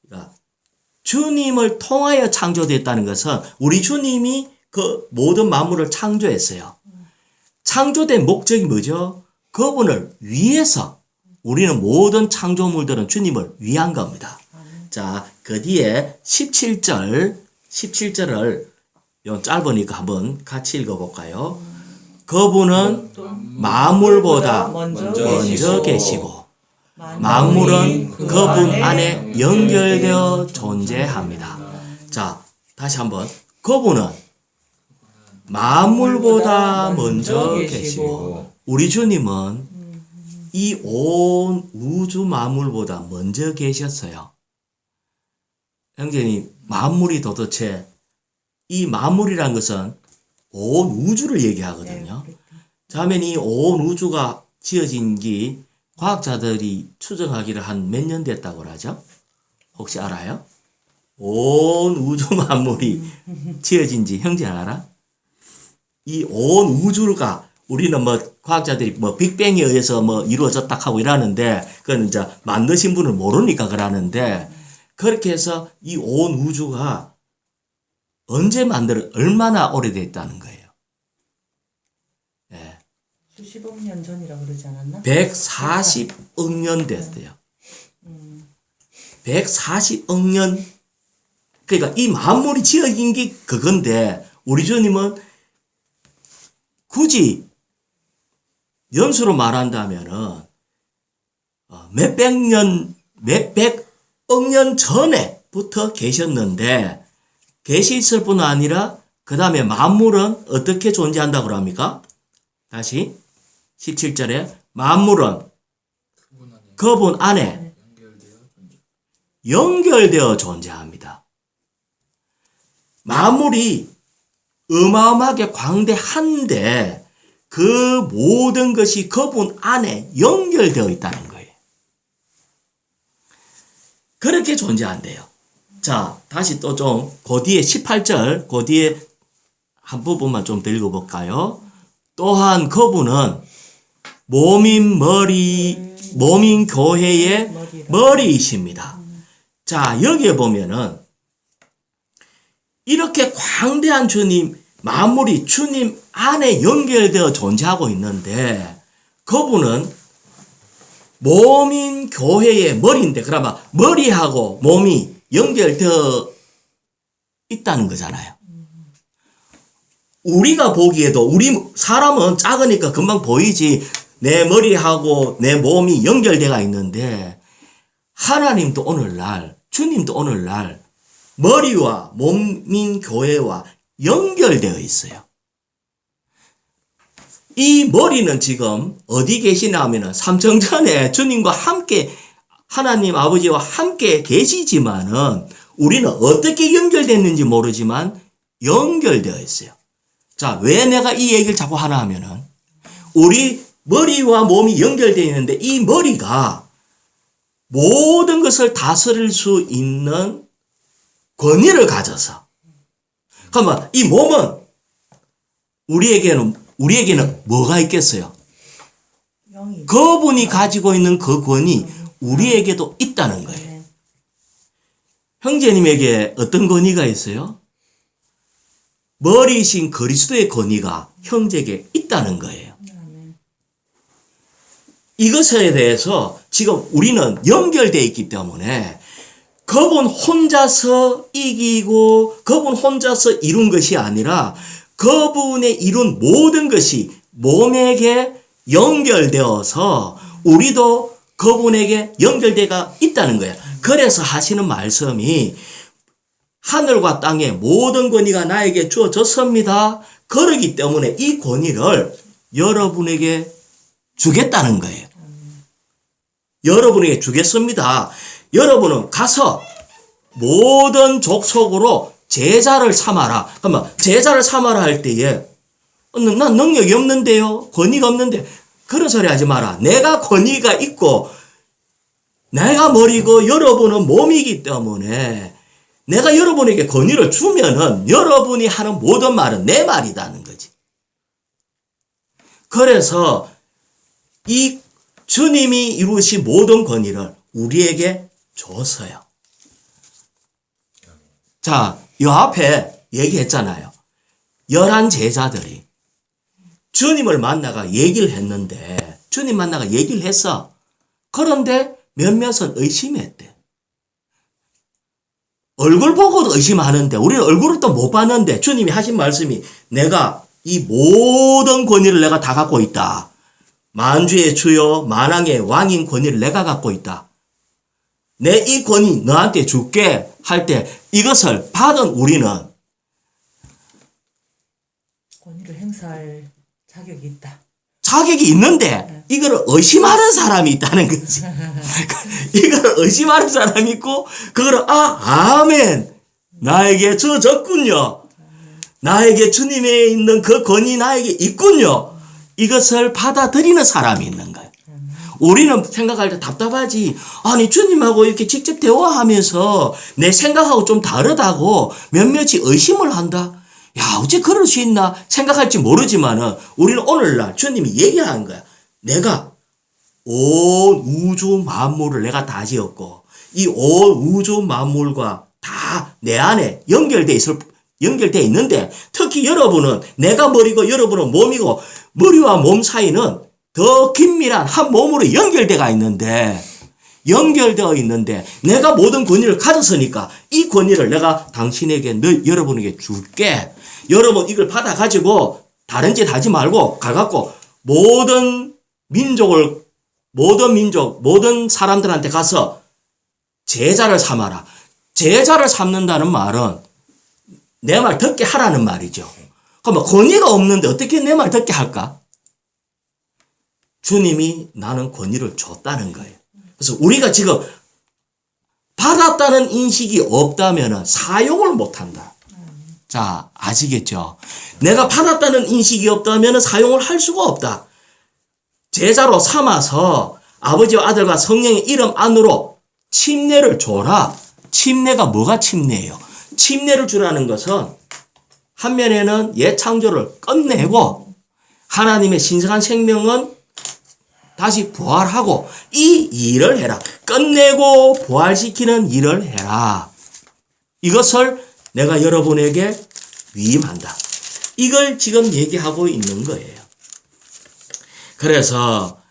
그러니까 주님을 통하여 창조됐다는 것은 우리 주님이 그 모든 만물을 창조했어요. 창조된 목적이 뭐죠? 그분을 위해서. 우리는 모든 창조물들은 주님을 위한 겁니다. 자, 그 뒤에 17절을 짧으니까 한번 같이 읽어볼까요? 그분은 만물보다 먼저 계시고 만물은 그분 안에 연결되어 존재합니다. 자, 다시 한번. 그분은 만물보다 먼저 계시고 우리 주님은 이 온 우주 만물보다 먼저 계셨어요. 형제님, 만물이 도대체 이 만물이란 것은 온 우주를 얘기하거든요. 자면 이 온 우주가 지어진 게 과학자들이 추정하기를 한 몇 년 됐다고 하죠? 혹시 알아요? 온 우주 만물이 지어진 지 형제 알아? 이 온 우주가 우리는 뭐 과학자들이 뭐 빅뱅에 의해서 뭐 이루어졌다 하고 이러는데 그건 이제 만드신 분을 모르니까 그러는데 그렇게 해서 이 온 우주가 언제 얼마나 오래됐다는 거예요. 예. 수십억 년 전이라고 그러지 않았나? 140억 년 됐어요. 140억 년. 그러니까 이 만물이 지어진 게 그건데 우리 주님은 굳이 연수로 말한다면은 몇백억 년 전에부터 계셨는데 계시있을 뿐 아니라 그 다음에 만물은 어떻게 존재한다고 합니까? 다시 17절에 만물은 그분 안에 연결되어 존재합니다. 만물이 어마어마하게 광대한데 그 모든 것이 그분 안에 연결되어 있다는 거예요. 그렇게 존재한대요. 자, 다시 또 좀 그 뒤에 18절 그 뒤에 한 부분만 좀 더 읽어볼까요? 또한 그분은 몸인 교회의 머리이십니다. 자, 여기에 보면은 이렇게 광대한 주님, 만물이 주님 안에 연결되어 존재하고 있는데 그분은 몸인 교회의 머리인데 그러면 머리하고 몸이 연결되어 있다는 거잖아요. 우리가 보기에도 우리 사람은 작으니까 금방 보이지 내 머리하고 내 몸이 연결되어 있는데 하나님도 오늘날 주님도 오늘날 머리와 몸인 교회와 연결되어 있어요. 이 머리는 지금 어디 계시나 하면은 삼성전에 주님과 함께 하나님 아버지와 함께 계시지만은 우리는 어떻게 연결됐는지 모르지만 연결되어 있어요. 자, 왜 내가 이 얘기를 자꾸 하나 하면은 우리 머리와 몸이 연결되어 있는데 이 머리가 모든 것을 다스릴 수 있는 권위를 가져서 그러면 이 몸은 우리에게는 뭐가 있겠어요? 영이. 그분이 가지고 있는 그 권위 우리에게도 있다는 거예요. 형제님에게 어떤 권위가 있어요? 머리신 그리스도의 권위가 형제에게 있다는 거예요. 이것에 대해서 지금 우리는 연결되어 있기 때문에 그분 혼자서 이기고 그분 혼자서 이룬 것이 아니라 그분의 이룬 모든 것이 몸에게 연결되어서 우리도 그분에게 연결되어 있다는 거예요. 그래서 하시는 말씀이 하늘과 땅의 모든 권위가 나에게 주어졌습니다. 그러기 때문에 이 권위를 여러분에게 주겠다는 거예요. 여러분에게 주겠습니다. 여러분은 가서 모든 족속으로 제자를 삼아라. 그러면 제자를 삼아라 할 때에 난 능력이 없는데요. 권위가 없는데. 그런 소리 하지 마라. 내가 권위가 있고 내가 머리고 여러분은 몸이기 때문에 내가 여러분에게 권위를 주면은 여러분이 하는 모든 말은 내 말이라는 거지. 그래서 이 주님이 이루신 모든 권위를 우리에게 줬어요. 자, 요 앞에 얘기했잖아요. 11 제자들이 주님을 만나가 얘기를 했는데, 주님 만나가 얘기를 했어. 그런데 몇몇은 의심했대. 얼굴 보고도 의심하는데, 우리는 얼굴을 또 못 봤는데, 주님이 하신 말씀이 내가 이 모든 권위를 내가 다 갖고 있다. 만주의 주요 만왕의 왕인 권위를 내가 갖고 있다. 내 이 권위 너한테 줄게 할 때 이것을 받은 우리는 권위를 행사할 자격이 있다. 자격이 있는데 이거를 의심하는 사람이 있다는 거지. 이거를 의심하는 사람이 있고 그거를 아멘 나에게 주어졌군요. 나에게 주님에 있는 그 권위 나에게 있군요. 이것을 받아들이는 사람이 있는 거예요. 우리는 생각할 때 답답하지. 아니 주님하고 이렇게 직접 대화하면서 내 생각하고 좀 다르다고 몇몇이 의심을 한다. 야 어째 그럴 수 있나 생각할지 모르지만은 우리는 오늘날 주님이 얘기하는 거야. 내가 온 우주 만물을 내가 다 지었고 이 온 우주 만물과 다 내 안에 연결돼 있는데 특히 여러분은 내가 머리고 여러분은 몸이고 머리와 몸 사이는 더 긴밀한 한 몸으로 연결되어 있는데 내가 모든 권위를 가졌으니까 이 권위를 내가 당신에게 여러분에게 줄게. 여러분 이걸 받아가지고 다른 짓 하지 말고 가갖고 모든 민족, 모든 사람들한테 가서 제자를 삼아라. 제자를 삼는다는 말은 내 말 듣게 하라는 말이죠. 그러면 권위가 없는데 어떻게 내 말 듣게 할까? 주님이 나는 권위를 줬다는 거예요. 그래서 우리가 지금 받았다는 인식이 없다면 사용을 못한다. 자, 아시겠죠? 내가 받았다는 인식이 없다면 사용을 할 수가 없다. 제자로 삼아서 아버지와 아들과 성령의 이름 안으로 침례를 줘라. 침례가 뭐가 침례예요? 침례를 주라는 것은 한 면에는 옛 창조를 끝내고 하나님의 신성한 생명은 다시 부활하고 이 일을 해라. 끝내고 부활시키는 일을 해라. 이것을 내가 여러분에게 위임한다. 이걸 지금 얘기하고 있는 거예요. 그래서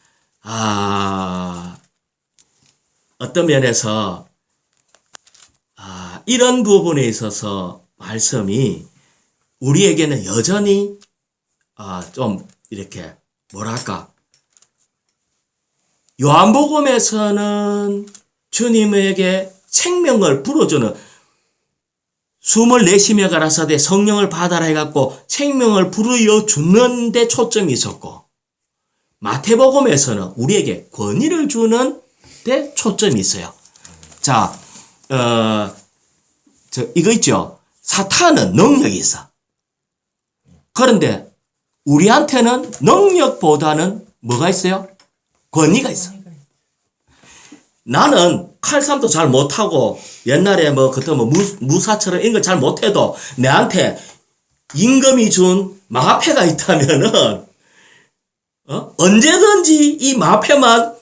어떤 면에서 이런 부분에 있어서 말씀이 우리에게는 여전히 좀 이렇게 뭐랄까 요한복음에서는 주님에게 생명을 불어주는 숨을 내쉬며 가라사대 성령을 받아라 해갖고 생명을 불어 주는 데 초점이 있었고 마태복음에서는 우리에게 권위를 주는 데 초점이 있어요. 자, 이거 있죠. 사탄은 능력이 있어. 그런데 우리한테는 능력보다는 뭐가 있어요? 권위가 있어. 나는 칼삼도 잘 못하고 옛날에 무사처럼 이런 거 잘 못해도 내한테 임금이 준 마패가 있다면은 언제든지 이 마패만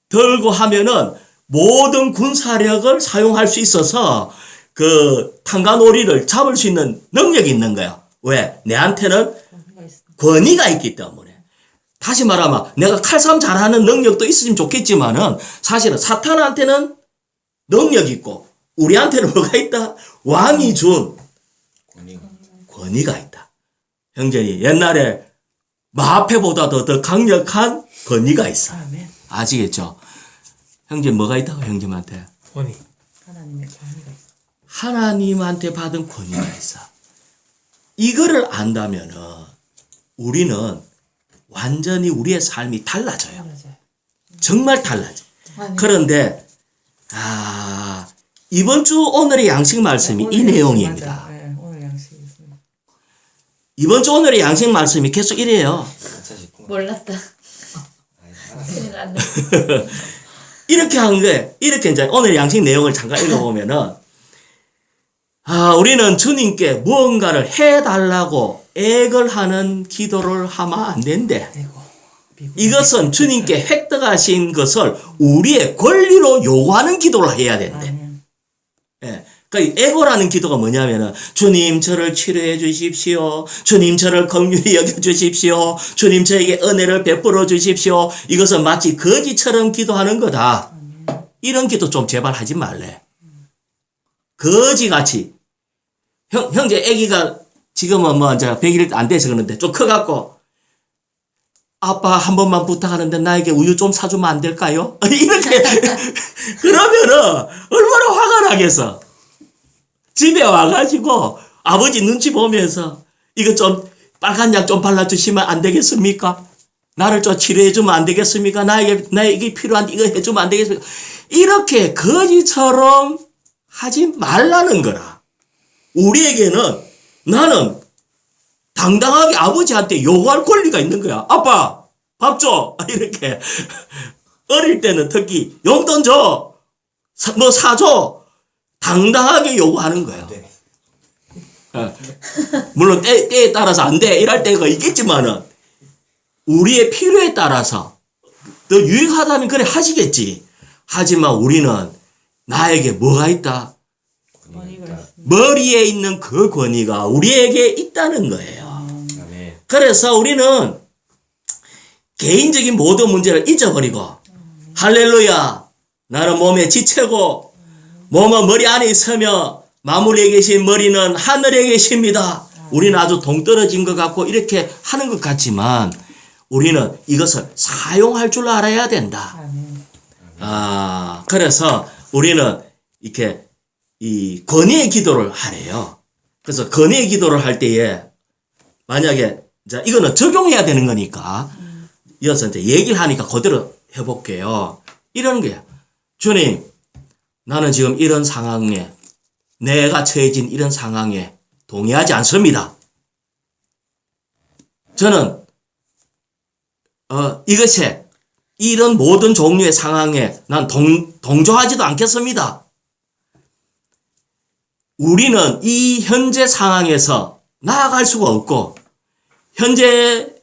들고 하면은 모든 군사력을 사용할 수 있어서 그 탄간오리를 잡을 수 있는 능력이 있는 거야. 왜? 내한테는 권위가 있습니다. 권위가 있기 때문에. 다시 말하면 내가 칼싸움 잘하는 능력도 있으면 좋겠지만은 사실은 사탄한테는 능력 있고 우리한테는 뭐가 있다? 왕이 준 권위가 있다. 형제님, 옛날에 마패보다도 더 강력한 권위가 있어. 아멘. 아시겠죠? 형제 뭐가 있다고 형제한테? 권위. 하나님의 권위가 있습니다. 하나님한테 받은 권위가 있어. 이거를 안다면은 우리는 완전히 우리의 삶이 달라져요. 맞아요. 정말 달라져. 그런데 이번 주 오늘의 양식 말씀이 이 내용입니다. 맞아요. 네, 오늘 양식이 있습니다. 이번 주 오늘의 양식 말씀이 계속 이래요. 몰랐다. 큰일 났네. 이렇게 한 거예요. 이렇게 이제 오늘 양식 내용을 잠깐 읽어보면은 우리는 주님께 무언가를 해달라고 애걸하는 기도를 하면 안 된대. 이것은 주님께 획득하신 것을 우리의 권리로 요구하는 기도를 해야 된대. 아멘. 예. 그러니까 애고라는 기도가 뭐냐면은 주님 저를 치료해 주십시오. 주님 저를 긍휼히 여겨 주십시오. 주님 저에게 은혜를 베풀어 주십시오. 이것은 마치 거지처럼 기도하는 거다. 이런 기도 좀 제발 하지 말래. 거지같이. 형제 애기가 지금은 뭐 이제 100일 안 돼서 그러는데 좀 커갖고 아빠 한 번만 부탁하는데 나에게 우유 좀 사주면 안 될까요? 이렇게 그러면은 얼마나 화가 나겠어. 집에 와가지고 아버지 눈치 보면서 이거 좀 빨간 약 좀 발라주시면 안 되겠습니까? 나를 좀 치료해주면 안 되겠습니까? 나에게 필요한데 이거 해주면 안 되겠습니까? 이렇게 거지처럼 하지 말라는 거라. 우리에게는 나는 당당하게 아버지한테 요구할 권리가 있는 거야. 아빠, 밥 줘. 이렇게. 어릴 때는 특히 용돈 줘. 뭐 사줘. 당당하게 요구하는 거예요. 물론 때에 따라서 안 돼. 이럴 때가 있겠지만은 우리의 필요에 따라서 더 유익하다면 그래 하시겠지. 하지만 우리는 나에게 뭐가 있다? 권위가 있습니다. 머리에 있는 그 권위가 우리에게 있다는 거예요. 그래서 우리는 개인적인 모든 문제를 잊어버리고 할렐루야 나는 몸에 지체고 몸은 머리 안에 있으며 마물에 계신 머리는 하늘에 계십니다. 우리는 아주 동떨어진 것 같고 이렇게 하는 것 같지만 우리는 이것을 사용할 줄 알아야 된다. 아멘. 그래서 우리는 이렇게 이 권위의 기도를 하래요. 그래서 권위의 기도를 할 때에 만약에 자 이거는 적용해야 되는 거니까 이어서 이제 얘기를 하니까 그대로 해볼게요. 이런 거야. 주님, 나는 지금 이런 상황에 내가 처해진 이런 상황에 동의하지 않습니다. 저는 이것에 이런 모든 종류의 상황에 난 동조하지도 않겠습니다. 우리는 이 현재 상황에서 나아갈 수가 없고 현재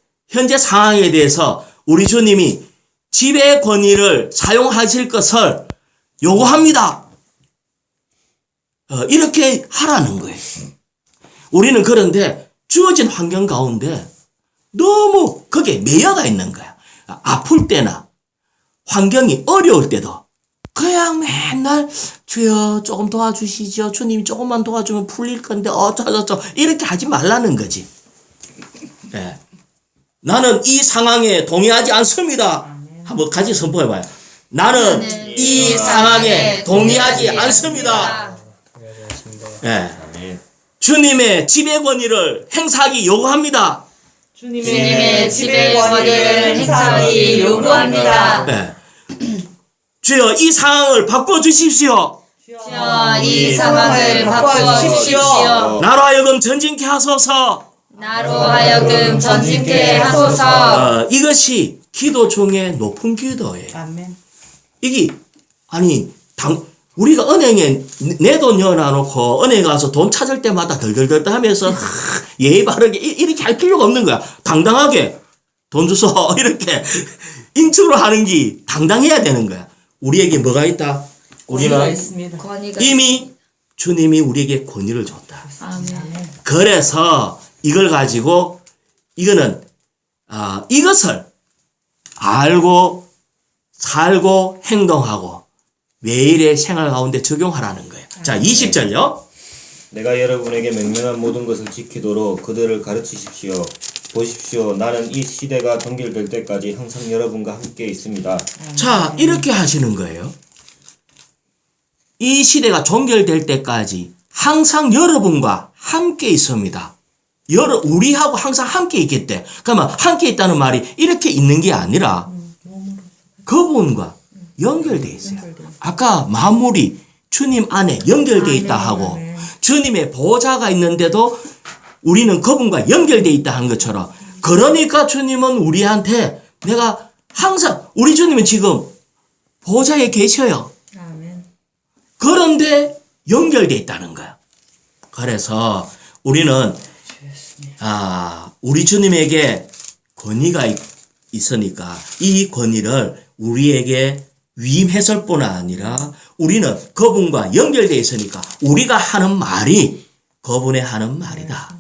상황에 대해서 우리 주님이 지배의 권위를 사용하실 것을 요구합니다. 이렇게 하라는 거예요. 우리는 그런데 주어진 환경 가운데 너무 거기에 매여가 있는 거야. 아플 때나 환경이 어려울 때도 그냥 맨날 주여 조금 도와주시죠. 주님이 조금만 도와주면 풀릴 건데 어쩌저쩌 이렇게 하지 말라는 거지. 네. 나는 이 상황에 동의하지 않습니다. 한번 같이 선포해봐요. 나는 이 상황에 동의하지 않습니다. 네. 주님의 지배 권위를 행사하기 요구합니다. 주님의 지배 권위를 행사하기 요구합니다. 네. 주여 이 상황을 바꿔주십시오. 주여 이 상황을 바꿔주십시오. 나로 하여금 전진케 하소서. 나로 하여금 전진케 하소서. 이것이 기도 중에 높은 기도예요. 아멘. 이게 우리가 은행에 내 돈 넣어놔놓고 은행 가서 돈 찾을 때마다 덜덜덜 하면서 예의 바르게 이렇게 할 필요가 없는 거야. 당당하게 돈 주소 이렇게 인출을 하는 게 당당해야 되는 거야. 우리에게 뭐가 있다? 권위가 우리는 있습니다. 권위가 이미 주님이 우리에게 권위를 줬다. 아멘. 그래서 이걸 가지고 이거는 이것을 알고 살고 행동하고 매일의 생활 가운데 적용하라는 거예요. 자, 20절요. 내가 여러분에게 명령한 모든 것을 지키도록 그들을 가르치십시오. 보십시오. 나는 이 시대가 종결될 때까지 항상 여러분과 함께 있습니다. 자, 이렇게 하시는 거예요. 이 시대가 종결될 때까지 항상 여러분과 함께 있습니다. 우리하고 항상 함께 있겠대. 그러면 함께 있다는 말이 이렇게 있는 게 아니라 그분과 연결돼 있어요. 아까 만물이 주님 안에 연결돼 있다 하고 주님의 보좌가 있는데도 우리는 그분과 연결돼 있다 한 것처럼, 그러니까 주님은 우리한테 내가 항상, 우리 주님은 지금 보좌에 계셔요. 아멘. 그런데 연결돼 있다는 거야. 그래서 우리는 우리 주님에게 권위가 있으니까 이 권위를 우리에게 위임했을 뿐 아니라 우리는 그분과 연결되어 있으니까 우리가 하는 말이 그분의 하는 말이다.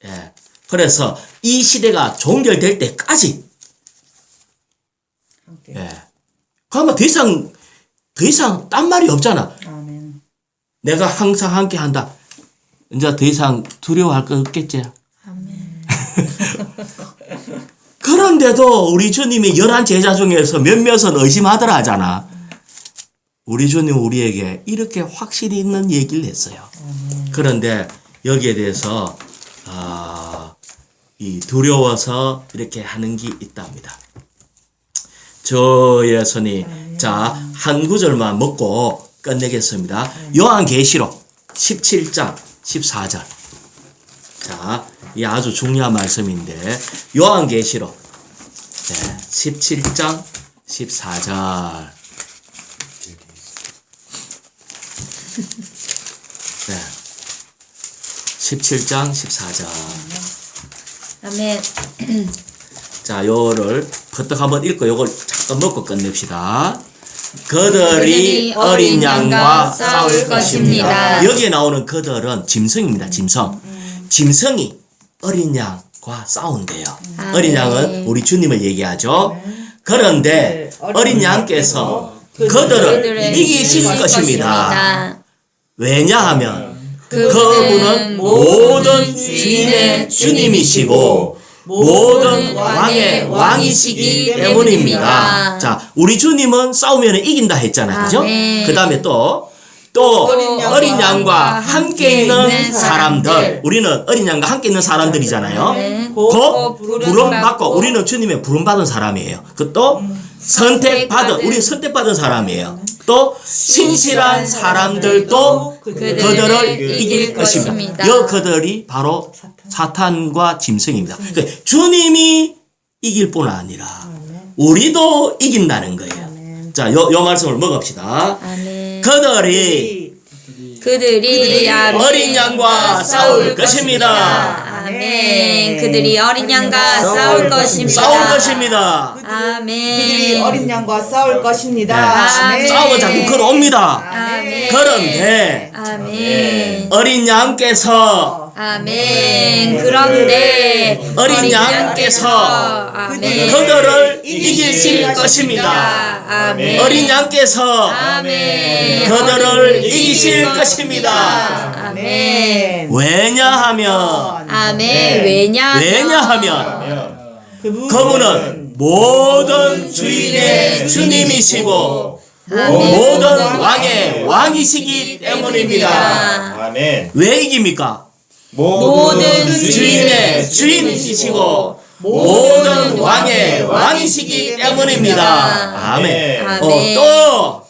예. 그래서 이 시대가 종결될 때까지, 예. 그러면 더 이상 딴 말이 없잖아. 아멘. 내가 항상 함께 한다. 이제 더 이상 두려워할 거 없겠지. 아멘. 그런데도 우리 주님이 11 제자 중에서 몇몇은 의심하더라 하잖아. 우리 주님 우리에게 이렇게 확실히 있는 얘기를 했어요. 그런데 여기에 대해서 이 두려워서 이렇게 하는 게 있답니다. 저 예수님, 자, 한 구절만 먹고 끝내겠습니다. 요한계시록 17장 14절. 자, 이 아주 중요한 말씀인데 요한계시록 17장 14절. 네. 17장 14절. 아멘. 자, 요거를 버떡 한번 읽고 요걸 잠깐 먹고 끝냅시다. 그들이 어린 양과 싸울 것입니다. 여기에 나오는 그들은 짐승입니다. 짐승이 어린 양과 싸운대요. 어린 양은 우리 주님을 얘기하죠. 그런데 어린 양께서 그들을 이기실 것입니다. 왜냐하면 그분은 모든 주인의 주님이시고 모든 왕의 왕이시기 때문입니다. 자, 우리 주님은 싸우면 이긴다 했잖아요. 그죠? 그 다음에 또 어린 양과 함께 있는 사람들. 우리는 어린 양과 함께 있는 사람들이잖아요. 곧 부름받고, 우리는 주님의 부름받은 사람이에요. 또 우리 선택받은 사람이에요. 또 신실한 사람들도 그들을 이길 것입니다. 이 그들이 바로 사탄과 짐승입니다. 그러니까 주님이 이길 뿐 아니라 우리도 이긴다는 거예요. 자, 요 말씀을 먹읍시다. 아멘. 그들이 어린 양과 싸울 것입니다. 아멘. 그들이 어린 양과 싸울 것입니다. 싸울 것입니다. 아멘. 그들이 어린 양과 싸울 것입니다. 아멘. 싸움은 자꾸 걸어옵니다. 아멘. 그런데 아멘. 어린 양께서 그런데 어린 양께서 아멘. 그들을 이기실 것입니다. 아멘. 어린 양께서 아멘. 그들을 이기실 것입니다. 아멘. 왜냐하면 왜냐하면 그분은 모든 주인의 주님이시고 모든 왕의 왕이시기 때문입니다. 아멘. 왜 이깁니까? 모든 주인의 주인이시고 모든 왕의 왕이시기 때문입니다. 아멘. 아멘. 또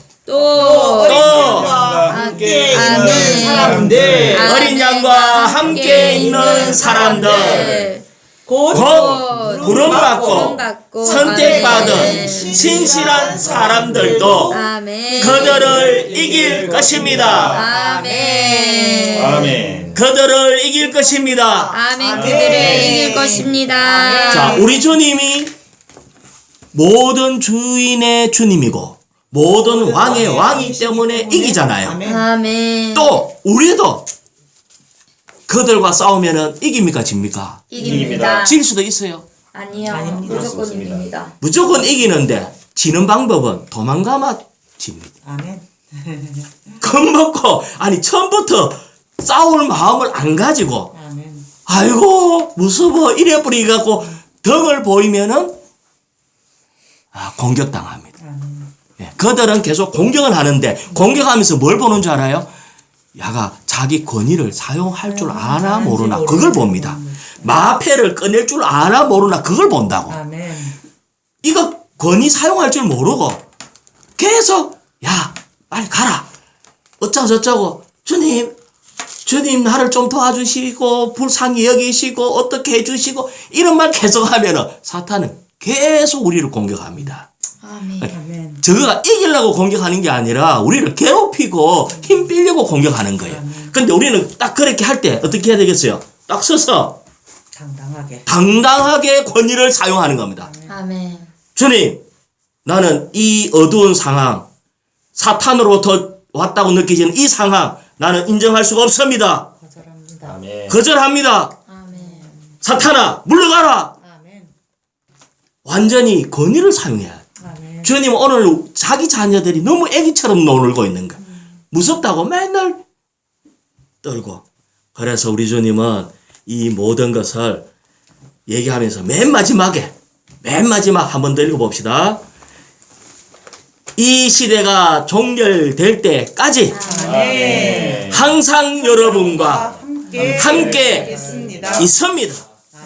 함께 아멘. 있는 사람들, 어린 양과 함께 있는 사람들, 곧 부름받고 선택받은 아멘. 신실한 사람들도 아멘. 그들을 이길 것입니다. 아멘. 아멘. 그들을 이길 것입니다. 아멘. 그들을 이길 것입니다. 자, 우리 주님이 모든 주인의 주님이고 모든 왕의 왕이기 때문에 이기잖아요. 아멘. 또 우리도 그들과 싸우면은 이깁니까 집니까? 이깁니다. 질 수도 있어요. 아니요. 아닙니다. 무조건 그렇습니다. 이깁니다. 무조건 이기는데 지는 방법은 도망가마 집니다. 아멘. 겁먹고 아니 처음부터 싸울 마음을 안 가지고 아멘. 아이고 무서워 이래 뿌리 갖고 덕을 보이면은 공격당합니다. 아멘. 예, 그들은 계속 공격을 하는데 공격하면서 뭘 보는 줄 알아요? 야가 자기 권위를 사용할 줄 아나 모르나 그걸 봅니다. 마패를 꺼낼 줄 아나 모르나 그걸 본다고. 아멘. 이거 권위 사용할 줄 모르고 계속 야 빨리 가라 어쩌고 저쩌고 주님 나를 좀 도와주시고 불쌍히 여기시고 어떻게 해주시고 이런 말 계속 하면은 사탄은 계속 우리를 공격합니다. 아멘. 아멘. 저거가 이기려고 공격하는 게 아니라 우리를 괴롭히고 힘 빼려고 공격하는 거예요. 근데 우리는 딱 그렇게 할 때 어떻게 해야 되겠어요? 딱 서서 당당하게. 당당하게 권위를 사용하는 겁니다. 아멘. 주님, 나는 이 어두운 상황, 사탄으로부터 왔다고 느껴지는 이 상황, 나는 인정할 수가 없습니다. 거절합니다. 아멘. 거절합니다. 아멘. 사탄아, 물러가라. 아멘. 완전히 권위를 사용해야 돼. 아멘. 주님 오늘 자기 자녀들이 너무 애기처럼 놀고 있는 거야. 무섭다고 맨날 떨고. 그래서 우리 주님은 이 모든 것을 얘기하면서 맨 마지막 한 번 더 읽어봅시다. 이 시대가 종결될 때까지 아멘. 항상 여러분과 함께 있습니다. 있습니다.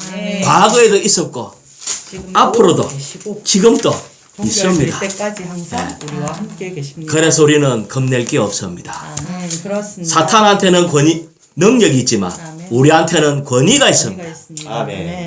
아멘. 과거에도 있었고 지금도 앞으로도 계시고 지금도 종결될 있습니다. 때까지 항상 우리와 함께 계십니다. 그래서 우리는 겁낼 게 없습니다. 아멘. 그렇습니다. 사탄한테는 능력이 있지만 아멘. 우리한테는 권위가 있습니다. 우리가 있습니다. 아멘. 아멘.